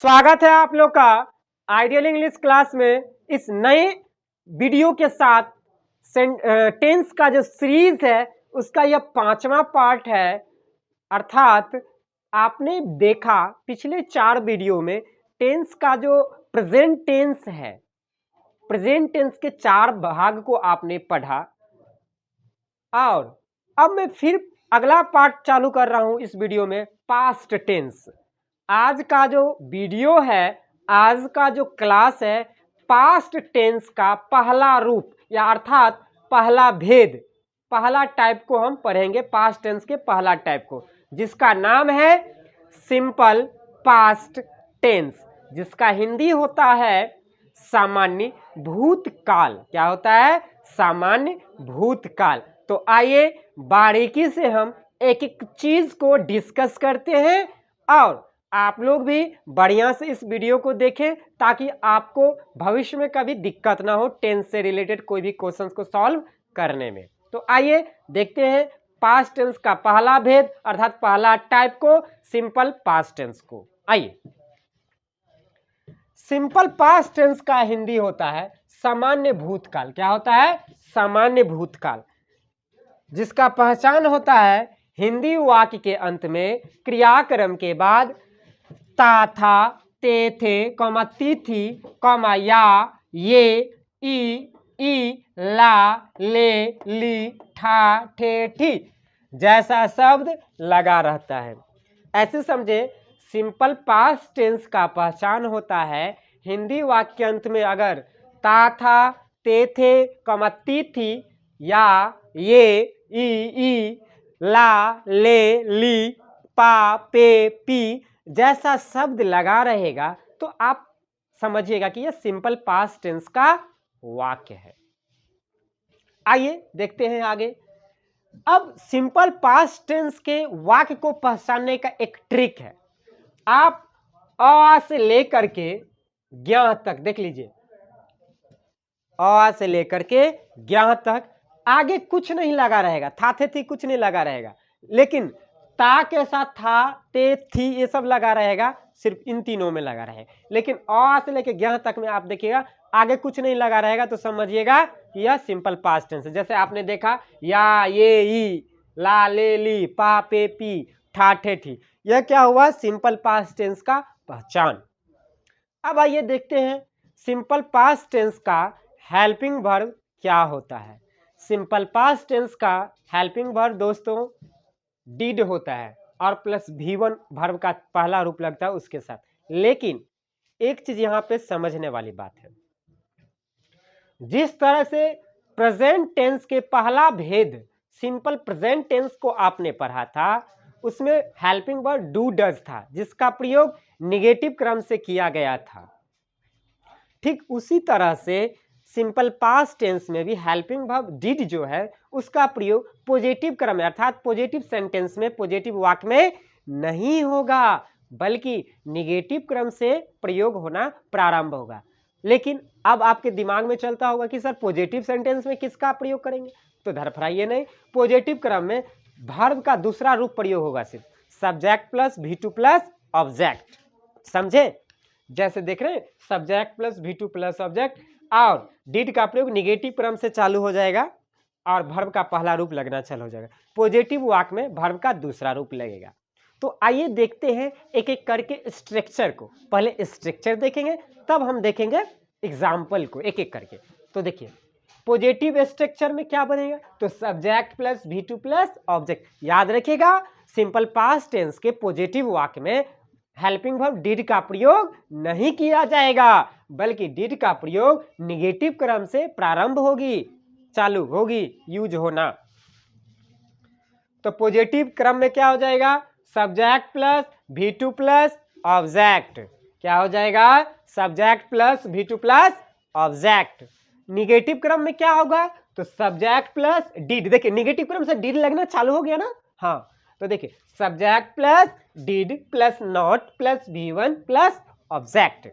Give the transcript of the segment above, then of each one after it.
स्वागत है आप लोग का आइडियल इंग्लिश क्लास में। इस नए वीडियो के साथ टेंस का जो सीरीज है उसका यह 5वां पार्ट है। अर्थात आपने देखा पिछले 4 वीडियो में टेंस का जो प्रेजेंट टेंस है, प्रेजेंट टेंस के 4 भाग को आपने पढ़ा और अब मैं फिर अगला पार्ट चालू कर रहा हूं इस वीडियो में, पास्ट टेंस। आज का जो वीडियो है, आज का जो क्लास है, पास्ट टेंस का पहला रूप या अर्थात पहला भेद, पहला टाइप को हम पढ़ेंगे। पास्ट टेंस के पहला टाइप को, जिसका नाम है सिंपल पास्ट टेंस, जिसका हिंदी होता है सामान्य भूतकाल। क्या होता है? सामान्य भूतकाल। तो आइए बारीकी से हम एक एक चीज को डिस्कस करते हैं और आप लोग भी बढ़िया से इस वीडियो को देखें ताकि आपको भविष्य में कभी दिक्कत ना हो टेंस से रिलेटेड कोई भी क्वेश्चंस को सॉल्व करने में। तो आइए देखते हैं पास्ट टेंस का पहला भेद अर्थात पहला टाइप को, सिंपल पास्ट टेंस को। आइए, सिंपल पास्ट टेंस का हिंदी होता है सामान्य भूतकाल। क्या होता है? सामान्य भूतकाल, जिसका पहचान होता है हिंदी वाक्य के अंत में क्रियाक्रम के बाद ता, था, ते, थे, ती थी, या, ये, ई, ला, ले, ली, ठा, ठे, ठी जैसा शब्द लगा रहता है। ऐसे समझे, सिंपल पास्ट टेंस का पहचान होता है हिंदी वाक्य के अंत में अगर ता, था, ते, थे, ती थी, या, ये, ई, ला, ले, ली, पा, पे, पी जैसा शब्द लगा रहेगा तो आप समझिएगा कि यह सिंपल पास्ट टेंस का वाक्य है। आइए देखते हैं आगे। अब सिंपल पास्ट टेंस के वाक्य को पहचानने का एक ट्रिक है। आप अ से लेकर के ज्ञ तक देख लीजिए, अ से लेकर के ज्ञ तक आगे कुछ नहीं लगा रहेगा, था, थे, थी कुछ नहीं लगा रहेगा, लेकिन ता के साथ था, ते, थी ये सब लगा रहेगा, सिर्फ इन तीनों में लगा रहेगा। लेकिन अ से लेकर ज्ञ तक में आप देखिएगा आगे कुछ नहीं लगा रहेगा, तो समझिएगा कि यह सिंपल पास्ट टेंस है। जैसे आपने देखा या, ये, ई, ला, ले, ली, पा, पे, पी, ठा, ठे, ठी, यह क्या हुआ? सिंपल पास्ट टेंस का पहचान। अब आइए देखते हैं सिंपल पास्ट टेंस का हेल्पिंग वर्ब क्या होता है। सिंपल पास्ट टेंस का हेल्पिंग वर्ब दोस्तों डिड होता है और प्लस V1 वर्ब का पहला रूप लगता है उसके साथ। लेकिन एक चीज यहां पे समझने वाली बात है, जिस तरह से प्रेजेंट टेंस के पहला भेद सिंपल प्रेजेंट टेंस को आपने पढ़ा था, उसमें हेल्पिंग वर्ब डू डज था, जिसका प्रयोग निगेटिव क्रम से किया गया था। ठीक उसी तरह से सिंपल पास्ट टेंस में भी हेल्पिंग वर्ब डिड जो है उसका प्रयोग पॉजिटिव क्रम अर्थात पॉजिटिव सेंटेंस में, पॉजिटिव वाक्य में नहीं होगा, बल्कि निगेटिव क्रम से प्रयोग होना प्रारंभ होगा। लेकिन अब आपके दिमाग में चलता होगा कि सर पॉजिटिव सेंटेंस में किसका प्रयोग करेंगे, तो धड़फड़ाइए नहीं, पॉजिटिव क्रम में वर्ब का दूसरा रूप प्रयोग होगा, सिर्फ subject plus V2 plus object. समझे? जैसे देख रहे हैं subject plus V2 plus object, और डिड का प्रयोग निगेटिव क्रम से चालू हो जाएगा और वर्ब का पहला रूप लगना चालू हो जाएगा। पॉजिटिव वाक्य में वर्ब का दूसरा रूप लगेगा। तो आइए देखते हैं एक एक करके स्ट्रक्चर को। पहले स्ट्रक्चर देखेंगे तब हम देखेंगे एग्जाम्पल को एक एक करके। तो देखिए पॉजिटिव स्ट्रक्चर में क्या बनेगा, तो subject plus V2 plus object. याद रखिएगा सिंपल पास्ट टेंस के पॉजिटिव वाक्य में हेल्पिंग वर्ब डिड का प्रयोग नहीं किया जाएगा, बल्कि डिड का प्रयोग निगेटिव क्रम से प्रारंभ होगी, चालू होगी यूज होना। तो पॉजिटिव क्रम में क्या हो जाएगा, subject plus V2 plus object. क्या हो जाएगा, subject plus V2 plus object. Negative क्रम में क्या होगा, तो सब्जेक्ट प्लस डिड। देखिए निगेटिव क्रम से डिड लगना चालू हो गया ना। हाँ, तो देखिए subject plus did plus not plus V1 plus object.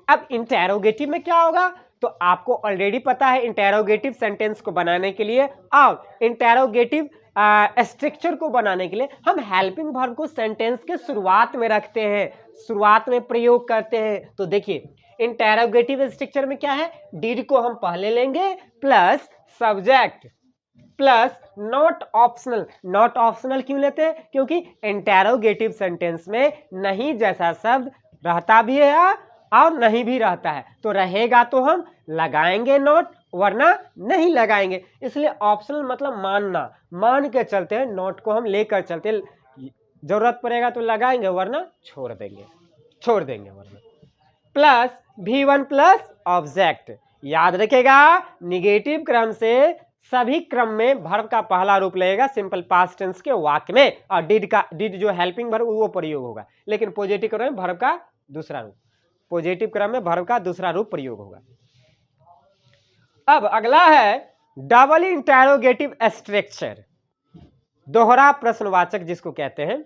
अब इंटेरोगेटिव में क्या होगा, तो आपको ऑलरेडी पता है इंटेरोगेटिव सेंटेंस को बनाने के लिए और इंटेरोगेटिव स्ट्रक्चर को बनाने के लिए हम हेल्पिंग वर्ब को सेंटेंस के शुरुआत में रखते हैं। शुरुआत में प्रयोग करते हैं। तो देखिए इंटेरोगेटिव स्ट्रक्चर में क्या है, डिड को हम पहले लेंगे plus subject plus not optional. Not optional क्यों लेते हैं, क्योंकि इंटेरोगेटिव सेंटेंस में नहीं जैसा शब्द रहता भी है और नहीं भी रहता है, तो रहेगा तो हम लगाएंगे नॉट, वरना नहीं लगाएंगे। इसलिए ऑप्शनल मतलब मानना, मान के चलते हैं, नॉट को हम लेकर चलते हैं, जरूरत पड़ेगा तो लगाएंगे वरना छोड़ देंगे वरना। Plus V1 plus object. याद रखेगा निगेटिव क्रम से सभी क्रम में वर्ब का पहला रूप लगेगा सिंपल पास्ट टेंस के वाक्य में, और डिड जो हेल्पिंग वर्ब वो प्रयोग होगा, लेकिन पॉजिटिव क्रम में वर्ब का दूसरा रूप, पॉजिटिव क्रम में वर्ब का दूसरा रूप प्रयोग होगा। अब अगला है डबल इंटेरोगेटिव स्ट्रक्चर, दोहरा प्रश्नवाचक जिसको कहते हैं।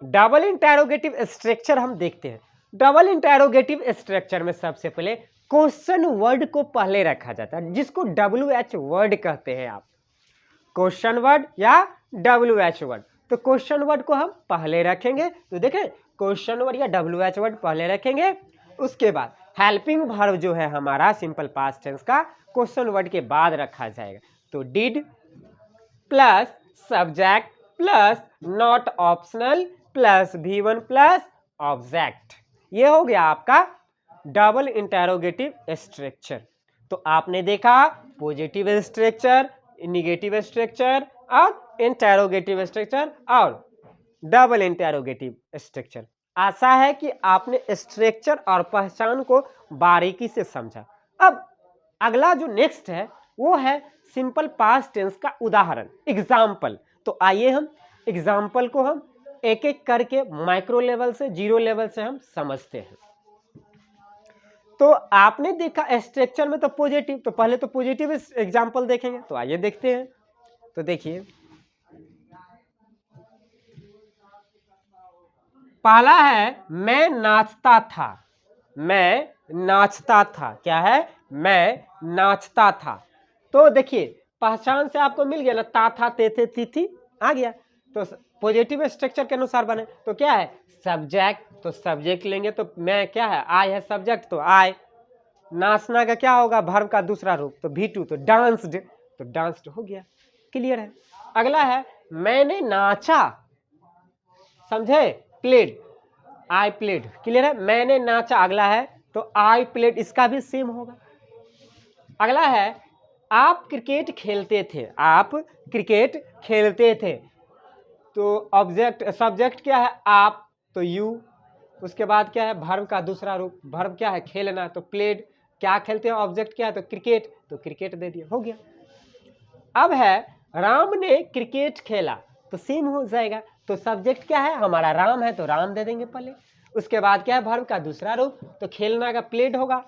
डबल इंटेरोगेटिव स्ट्रक्चर हम देखते हैं। डबल इंटेरोगेटिव स्ट्रक्चर में सबसे पहले क्वेश्चन वर्ड को पहले रखा जाता है, जिसको WH वर्ड कहते हैं आप, क्वेश्चन वर्ड या WH वर्ड। तो क्वेश्चन वर्ड को हम पहले रखेंगे, तो देखें क्वेश्चन वर्ड या WH वर्ड पहले रखेंगे। उसके बाद हेल्पिंग वर्ब जो है हमारा सिंपल पास्ट टेंस का क्वेश्चन वर्ड के बाद रखा जाएगा। तो did plus subject plus not optional plus V1 plus object, ये हो गया आपका डबल इंटेरोगेटिव स्ट्रक्चर। तो आपने देखा पॉजिटिव स्ट्रक्चर, निगेटिव स्ट्रक्चर और इंटेरोगेटिव स्ट्रक्चर और डबल इंटेरोगेटिव स्ट्रक्चर। आशा है कि आपने स्ट्रक्चर और पहचान को बारीकी से समझा। अब अगला जो नेक्स्ट है वो है सिंपल पास्ट टेंस का उदाहरण, एग्जाम्पल। तो आइए हम एग्जाम्पल को हम एक एक करके माइक्रो लेवल से, जीरो लेवल से हम समझते हैं। तो आपने देखा स्ट्रक्चर में तो पॉजिटिव, तो पहले तो पॉजिटिव एग्जाम्पल देखेंगे, तो आइए देखते हैं। तो देखिए पहला है मैं नाचता था, मैं नाचता था, क्या है, मैं नाचता था। तो देखिए पहचान से आपको मिल गया ना, ता था ते थे ती थी आ गया, तो पॉजिटिव स्ट्रक्चर के अनुसार बने। तो क्या है सब्जेक्ट, तो सब्जेक्ट लेंगे, तो मैं क्या है आई है सब्जेक्ट, तो आई। नाचना का क्या होगा वर्ब का दूसरा रूप, तो V2, तो डांस्ड, तो डांस्ड हो गया, क्लियर है। अगला है मैंने नाचा, समझे, प्लेड, आई प्लेड, क्लियर है, मैंने नाचा। अगला है तो आई प्लेड, इसका भी सेम होगा। अगला है आप क्रिकेट खेलते थे, आप क्रिकेट खेलते थे, तो ऑब्जेक्ट सब्जेक्ट क्या है आप, तो यू। उसके बाद क्या है वर्ब का दूसरा रूप, वर्ब क्या है खेलना, तो प्लेड। क्या खेलते हैं, ऑब्जेक्ट क्या है, तो क्रिकेट, तो क्रिकेट दे दिया, हो गया। अब है राम ने क्रिकेट खेला, तो सेम हो जाएगा, तो सब्जेक्ट क्या है हमारा राम है, तो राम दे देंगे पहले। उसके बाद क्या है वर्ब का दूसरा रूप, तो खेलना का प्लेड होगा,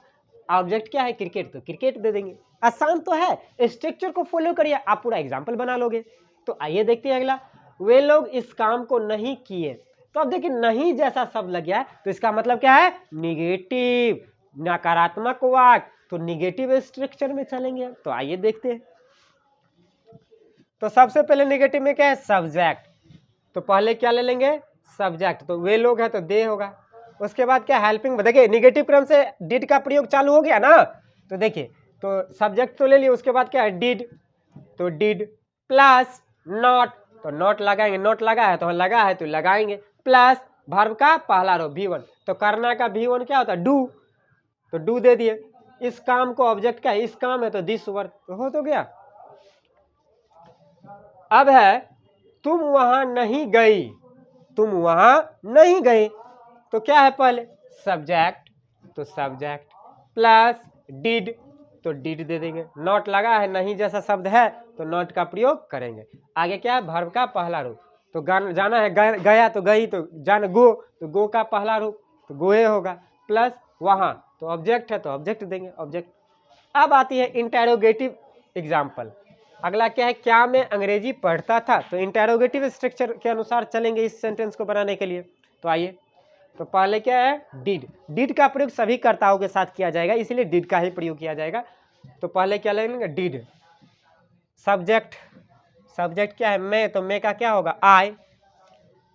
ऑब्जेक्ट क्या है क्रिकेट, तो क्रिकेट दे देंगे। आसान तो है, स्ट्रक्चर को फॉलो करिए, आप पूरा एग्जाम्पल बना लोगे। तो आइए देखते हैं अगला, वे लोग इस काम को नहीं किए। तो अब देखिए नहीं जैसा शब्द लग गया है, तो इसका मतलब क्या है निगेटिव, नकारात्मक वाक्य, तो निगेटिव स्ट्रक्चर में चलेंगे। तो आइए देखते हैं। तो सबसे पहले निगेटिव में क्या है सब्जेक्ट, तो पहले क्या ले लेंगे सब्जेक्ट, तो वे लोग है तो दे होगा। उसके बाद क्या हेल्पिंग, देखिए निगेटिव क्रम से डिड का प्रयोग चालू हो गया ना, तो देखिए तो सब्जेक्ट तो ले लिए, उसके बाद क्या है डिड, तो डिड प्लस नॉट, तो नॉट लगाएंगे, नॉट लगा है तो लगा है तो लगाएंगे, प्लस वर्ब का पहला रो V1, तो करना का V1 क्या होता है डू, तो डू दे दिए। इस काम को ऑब्जेक्ट क्या है, इस काम है तो दिस वर्क, तो हो तो गया। अब है तुम वहां नहीं गई, तुम वहां नहीं गई, तो क्या है पहले सब्जेक्ट, तो सब्जेक्ट प्लस डिड, तो डिड दे देंगे। नॉट लगा है, नहीं जैसा शब्द है तो नॉट का प्रयोग करेंगे। आगे क्या है वर्ब का पहला रूप, तो जाना है गया तो गई, तो जाना गो, तो गो का पहला रूप तो गोए होगा, प्लस वहां तो ऑब्जेक्ट है तो ऑब्जेक्ट देंगे, ऑब्जेक्ट। अब आती है इंटेरोगेटिव एग्जाम्पल। अगला क्या है क्या मैं अंग्रेजी पढ़ता था, तो इंटेरोगेटिव स्ट्रक्चर के अनुसार चलेंगे इस सेंटेंस को बनाने के लिए। तो आइए, तो पहले क्या है डिड, डिड का प्रयोग सभी कर्ताओं के साथ किया जाएगा, इसलिए डिड का ही प्रयोग किया जाएगा। तो पहले क्या लेंगे डिड, सब्जेक्ट, सब्जेक्ट क्या है मैं, तो मैं का क्या होगा आई।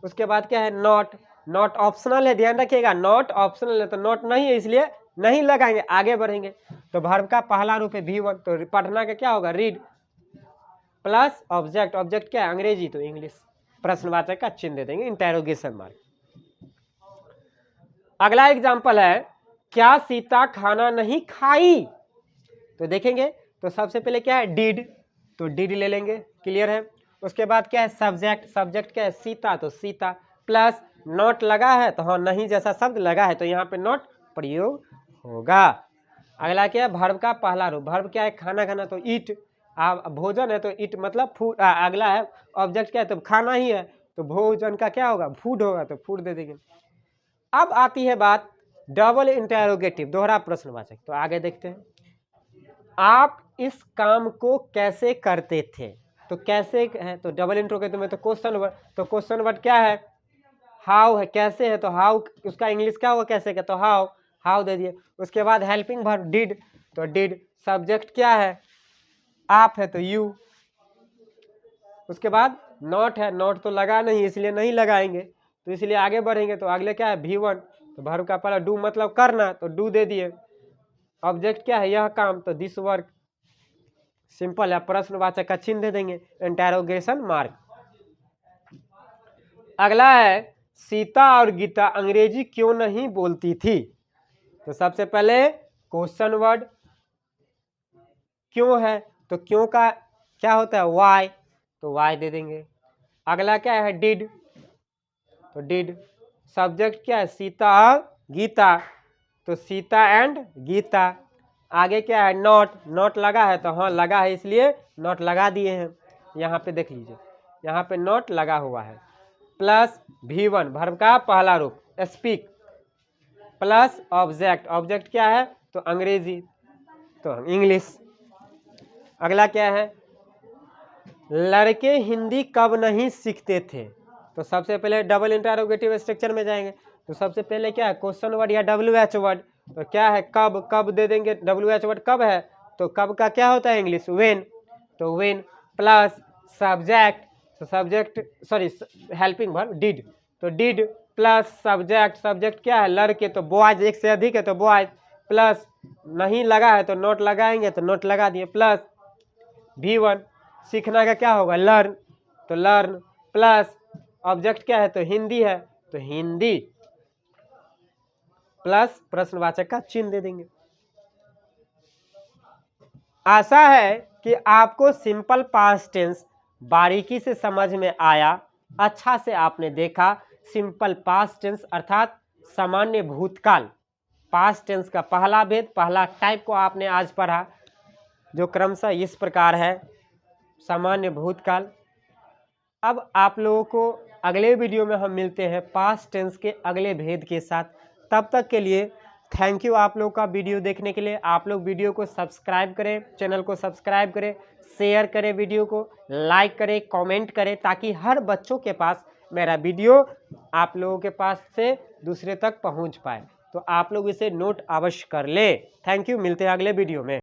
उसके बाद क्या है नॉट, नॉट ऑप्शनल है, ध्यान रखिएगा, नॉट ऑप्शनल है तो नॉट नहीं है इसलिए नहीं लगाएंगे, आगे बढ़ेंगे। तो वर्ब का पहला रूप है V1, तो पढ़ना का क्या होगा, रीड प्लस ऑब्जेक्ट, ऑब्जेक्ट क्या है, अंग्रेजी तो इंग्लिश, प्रश्नवाचक का चिन्ह दे देंगे, इंटेरोगेशन मार्क। अगला एग्जाम्पल है, क्या सीता खाना नहीं खाई, तो देखेंगे तो सबसे पहले क्या है, डिड, तो डिड ले लेंगे, क्लियर है। उसके बाद क्या है, सब्जेक्ट, सब्जेक्ट क्या है, सीता, तो सीता, प्लस नॉट लगा है तो हाँ नहीं जैसा शब्द लगा है तो यहाँ पे नॉट प्रयोग होगा। अगला क्या है, वर्ब का पहला रूप, वर्ब क्या है, खाना खाना, तो ईट, भोजन है तो ईट मतलब फूड। अगला है ऑब्जेक्ट क्या है, तो खाना ही है तो भोजन का क्या होगा, फूड होगा, तो फूड दे देंगे। अब आती है बात डबल इंटेरोगेटिव, दोहरा प्रश्नवाचक, तो आगे देखते हैं। आप इस काम को कैसे करते थे, तो कैसे है तो डबल इंट्रोगेटिव में तो क्वेश्चन वर्ड, तो क्वेश्चन वर्ड क्या है, हाउ है, कैसे है तो हाउ, उसका इंग्लिश क्या होगा कैसे का, तो हाउ, हाउ दे दिए। उसके बाद हेल्पिंग वर्ब डिड, तो डिड, सब्जेक्ट क्या है, आप है तो यू। उसके बाद नॉट है, नॉट तो लगा नहीं इसलिए नहीं लगाएंगे, तो इसलिए आगे बढ़ेंगे। तो अगले क्या है, V1, तो वर्ब का पहला डू मतलब करना, तो डू दे दिए। ऑब्जेक्ट क्या है, यह काम, तो दिस वर्क, सिंपल है, प्रश्नवाचक का चिन्ह दे देंगे, इंटेरोगेशन मार्क। अगला है, सीता और गीता अंग्रेजी क्यों नहीं बोलती थी, तो सबसे पहले क्वेश्चन वर्ड क्यों है, तो क्यों का क्या होता है, वाई, तो वाई दे देंगे। अगला क्या है, डिड, तो डिड, सब्जेक्ट क्या है, सीता और गीता, तो सीता एंड गीता। आगे क्या है, नॉट, नॉट लगा है तो हाँ लगा है इसलिए नॉट लगा दिए हैं, यहाँ पे देख लीजिए, यहाँ पे नॉट लगा हुआ है। प्लस V1 वर्ब का पहला रूप स्पीक, प्लस ऑब्जेक्ट, ऑब्जेक्ट क्या है, तो अंग्रेजी तो इंग्लिश। अगला क्या है, लड़के हिंदी कब नहीं सीखते थे, तो सबसे पहले डबल इंटरोगेटिव स्ट्रक्चर में जाएंगे, तो सबसे पहले क्या है, क्वेश्चन वर्ड या WH वर्ड, तो क्या है, कब, कब दे देंगे, WH वर्ड कब है, तो कब का क्या होता है इंग्लिश, वेन, तो वेन, प्लस सब्जेक्ट, तो subject sorry helping verb did, तो डिड प्लस सब्जेक्ट, सब्जेक्ट क्या है, लड़के, तो बॉयज, एक से अधिक है तो बॉयज, प्लस नहीं लगा है तो नोट लगाएंगे, तो नोट लगा दिए, प्लस V1 सीखना का क्या होगा, लर्न, तो लर्न, प्लस ऑब्जेक्ट क्या है, तो हिंदी है तो हिंदी, प्लस प्रश्नवाचक का चिन्ह दे देंगे। आशा है कि आपको सिंपल पास्ट टेंस बारीकी से समझ में आया, अच्छा से आपने देखा सिंपल पास्ट टेंस अर्थात सामान्य भूतकाल, पास्ट टेंस का पहला भेद, पहला टाइप को आपने आज पढ़ा, जो क्रमशः इस प्रकार है, सामान्य भूतकाल। अब आप लोगों को अगले वीडियो में हम मिलते हैं पास्ट टेंस के अगले भेद के साथ, तब तक के लिए थैंक यू आप लोग का वीडियो देखने के लिए। आप लोग वीडियो को सब्सक्राइब करें, चैनल को सब्सक्राइब करें, शेयर करें, वीडियो को लाइक करें, कमेंट करें, ताकि हर बच्चों के पास मेरा वीडियो आप लोगों के पास से दूसरे तक पहुंच पाए। तो आप लोग इसे नोट अवश्य कर ले। थैंक यू, मिलते हैं अगले वीडियो में।